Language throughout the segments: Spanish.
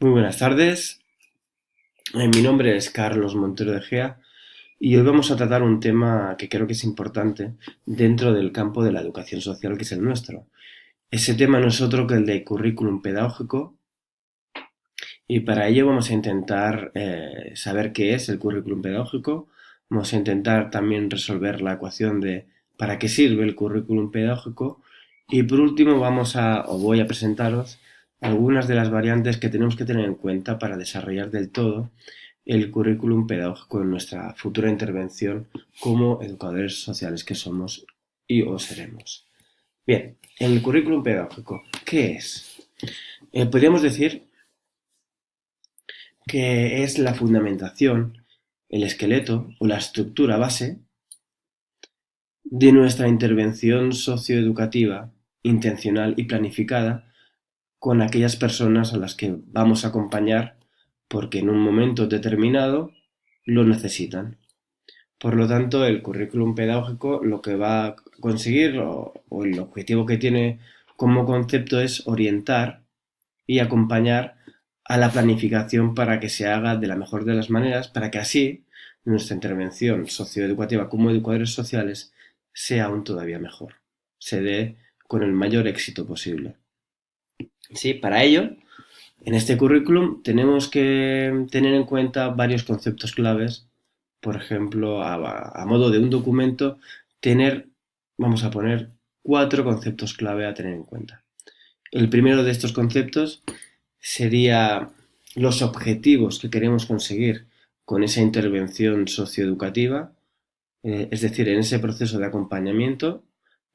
Muy buenas tardes, mi nombre es Carlos Montero de Gea y hoy vamos a tratar un tema que creo que es importante dentro del campo de la educación social que es el nuestro. Ese tema no es otro que el de currículum pedagógico y para ello vamos a intentar saber qué es el currículum pedagógico, vamos a intentar también resolver la ecuación de para qué sirve el currículum pedagógico y por último voy a presentaros algunas de las variantes que tenemos que tener en cuenta para desarrollar del todo el currículum pedagógico en nuestra futura intervención como educadores sociales que somos y o seremos. Bien, el currículum pedagógico, ¿qué es? Podríamos decir que es la fundamentación, el esqueleto o la estructura base de nuestra intervención socioeducativa, intencional y planificada con aquellas personas a las que vamos a acompañar porque en un momento determinado lo necesitan. Por lo tanto, el currículum pedagógico lo que va a conseguir o el objetivo que tiene como concepto es orientar y acompañar a la planificación para que se haga de la mejor de las maneras, para que así nuestra intervención socioeducativa como educadores sociales sea aún todavía mejor, se dé con el mayor éxito posible. Sí, para ello, en este currículum tenemos que tener en cuenta varios conceptos claves. Por ejemplo, a modo de un documento, vamos a poner 4 conceptos clave a tener en cuenta. El primero de estos conceptos sería los objetivos que queremos conseguir con esa intervención socioeducativa, es decir, en ese proceso de acompañamiento,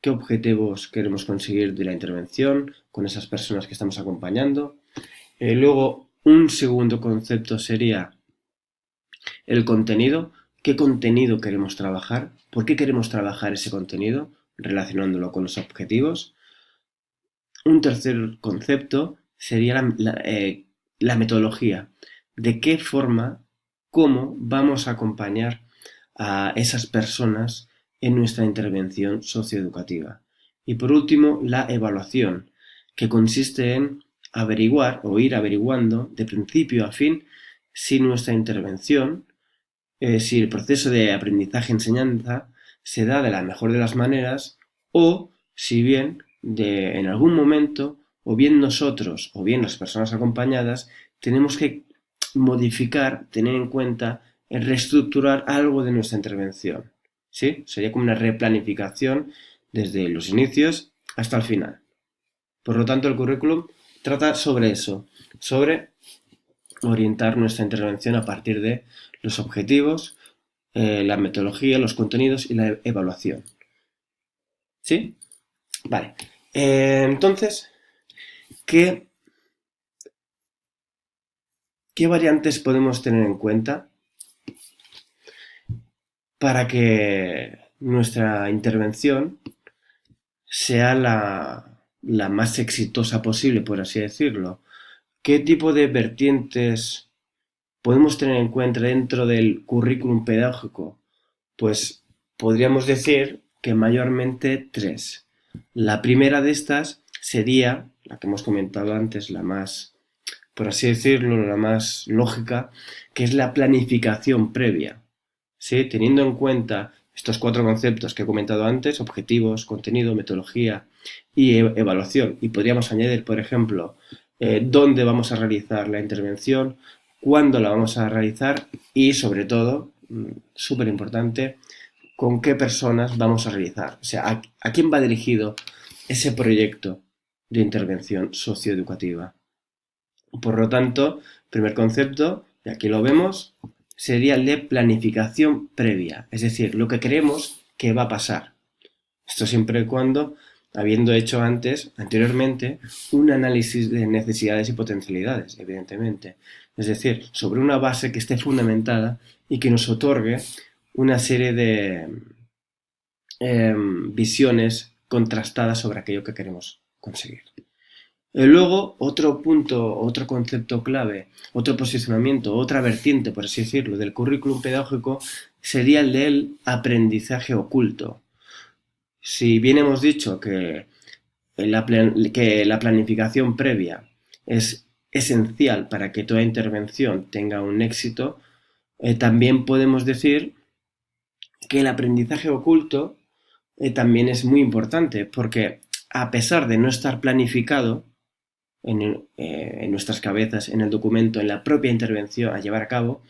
qué objetivos queremos conseguir de la intervención con esas personas que estamos acompañando. Luego, un segundo concepto sería el contenido, qué contenido queremos trabajar, por qué queremos trabajar ese contenido, relacionándolo con los objetivos. Un tercer concepto sería la metodología, de qué forma, cómo vamos a acompañar a esas personas en nuestra intervención socioeducativa. Y por último, la evaluación, que consiste en averiguar o ir averiguando de principio a fin si nuestra intervención, si el proceso de aprendizaje-enseñanza se da de la mejor de las maneras o si bien en algún momento o bien nosotros o bien las personas acompañadas tenemos que modificar, tener en cuenta, reestructurar algo de nuestra intervención. ¿Sí? Sería como una replanificación desde los inicios hasta el final. Por lo tanto, el currículum trata sobre eso, sobre orientar nuestra intervención a partir de los objetivos, la metodología, los contenidos y la evaluación. ¿Sí? Vale. Entonces, ¿qué, ¿qué variantes podemos tener en cuenta para que nuestra intervención sea la más exitosa posible, por así decirlo? ¿Qué tipo de vertientes podemos tener en cuenta dentro del currículum pedagógico? Pues podríamos decir que mayormente 3. La primera de estas sería, la que hemos comentado antes, la más, por así decirlo, la más lógica, que es la planificación previa. ¿Sí? Teniendo en cuenta estos 4 conceptos que he comentado antes, objetivos, contenido, metodología y evaluación, y podríamos añadir, por ejemplo, dónde vamos a realizar la intervención, cuándo la vamos a realizar y, sobre todo, súper importante, con qué personas vamos a realizar. O sea, a quién va dirigido ese proyecto de intervención socioeducativa. Por lo tanto, primer concepto, y aquí lo vemos, sería el de planificación previa, es decir, lo que creemos que va a pasar. Esto siempre y cuando, habiendo hecho anteriormente, un análisis de necesidades y potencialidades, evidentemente. Es decir, sobre una base que esté fundamentada y que nos otorgue una serie de visiones contrastadas sobre aquello que queremos conseguir. Luego, otro punto, otro concepto clave, otro posicionamiento, otra vertiente, por así decirlo, del currículum pedagógico sería el del aprendizaje oculto. Si bien hemos dicho que la planificación previa es esencial para que toda intervención tenga un éxito, también podemos decir que el aprendizaje oculto también es muy importante, porque a pesar de no estar planificado en nuestras cabezas, en el documento, en la propia intervención a llevar a cabo,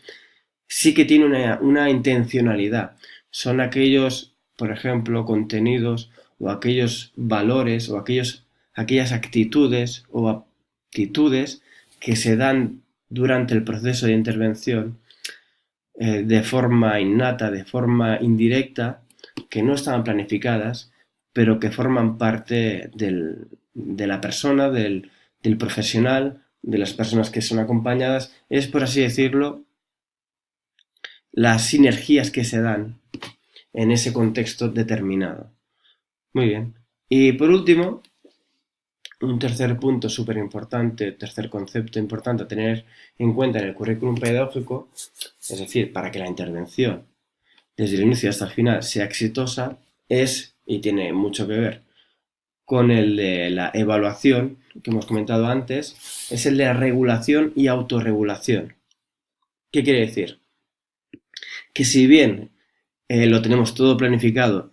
sí que tiene una intencionalidad. Son aquellos, por ejemplo, contenidos o aquellos valores o aquellas actitudes o aptitudes que se dan durante el proceso de intervención de forma innata, de forma indirecta, que no estaban planificadas, pero que forman parte de la persona, del profesional, de las personas que son acompañadas. Es, por así decirlo, las sinergias que se dan en ese contexto determinado. Muy bien. Y por último, un tercer punto súper importante, tercer concepto importante a tener en cuenta en el currículum pedagógico, es decir, para que la intervención desde el inicio hasta el final sea exitosa, es, y tiene mucho que ver con el de la evaluación que hemos comentado antes, es el de la regulación y autorregulación. ¿Qué quiere decir? Que si bien lo tenemos todo planificado,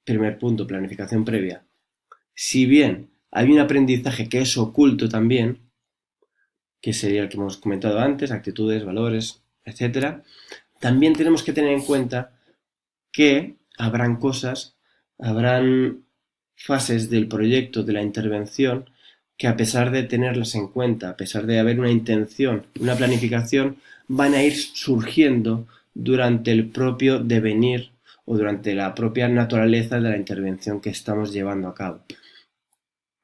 primer punto, planificación previa, si bien hay un aprendizaje que es oculto también, que sería el que hemos comentado antes, actitudes, valores, etc., también tenemos que tener en cuenta que habrán fases del proyecto, de la intervención, que a pesar de tenerlas en cuenta, a pesar de haber una intención, una planificación, van a ir surgiendo durante el propio devenir o durante la propia naturaleza de la intervención que estamos llevando a cabo.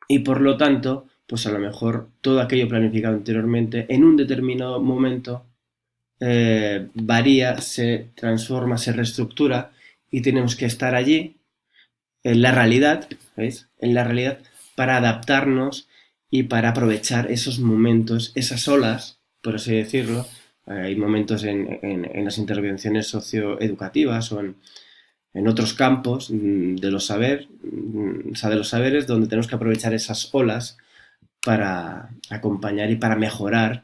Y por lo tanto, pues a lo mejor todo aquello planificado anteriormente, en un determinado momento, varía, se transforma, se reestructura y tenemos que estar allí en la realidad, ¿veis? En la realidad para adaptarnos y para aprovechar esos momentos, esas olas, por así decirlo. Hay momentos en las intervenciones socioeducativas o en otros campos de los saberes donde tenemos que aprovechar esas olas para acompañar y para mejorar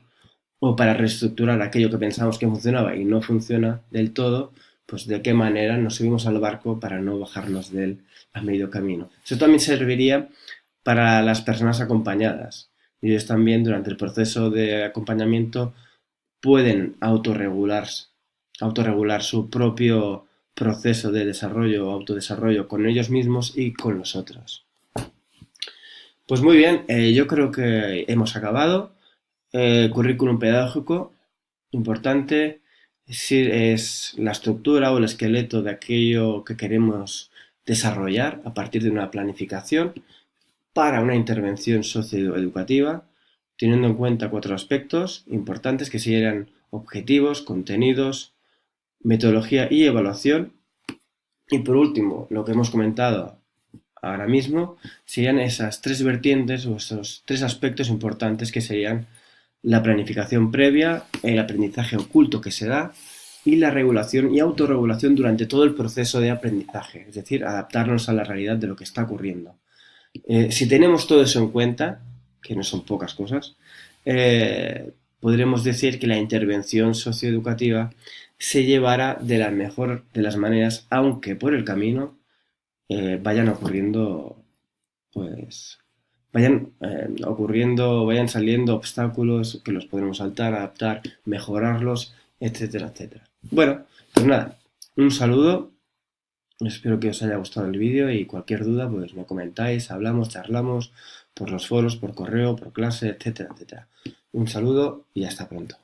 o para reestructurar aquello que pensamos que funcionaba y no funciona del todo, pues de qué manera nos subimos al barco para no bajarnos de él a medio camino. Eso también serviría para las personas acompañadas. Ellos también durante el proceso de acompañamiento pueden autorregular su propio proceso de desarrollo o autodesarrollo con ellos mismos y con los otros. Pues muy bien, yo creo que hemos acabado. Currículum pedagógico, importante, es la estructura o el esqueleto de aquello que queremos desarrollar a partir de una planificación para una intervención socioeducativa, teniendo en cuenta 4 aspectos importantes que serían objetivos, contenidos, metodología y evaluación. Y por último, lo que hemos comentado ahora mismo serían esas 3 vertientes o esos 3 aspectos importantes que serían la planificación previa, el aprendizaje oculto que se da y la regulación y autorregulación durante todo el proceso de aprendizaje, es decir, adaptarnos a la realidad de lo que está ocurriendo. Si tenemos todo eso en cuenta, que no son pocas cosas, podremos decir que la intervención socioeducativa se llevará de la mejor de las maneras, aunque por el camino vayan ocurriendo, pues, vayan saliendo obstáculos que los podremos saltar, adaptar, mejorarlos, etcétera, etcétera. Bueno, pues nada, un saludo, espero que os haya gustado el vídeo y cualquier duda pues me comentáis, hablamos, charlamos por los foros, por correo, por clase, etcétera, etcétera. Un saludo y hasta pronto.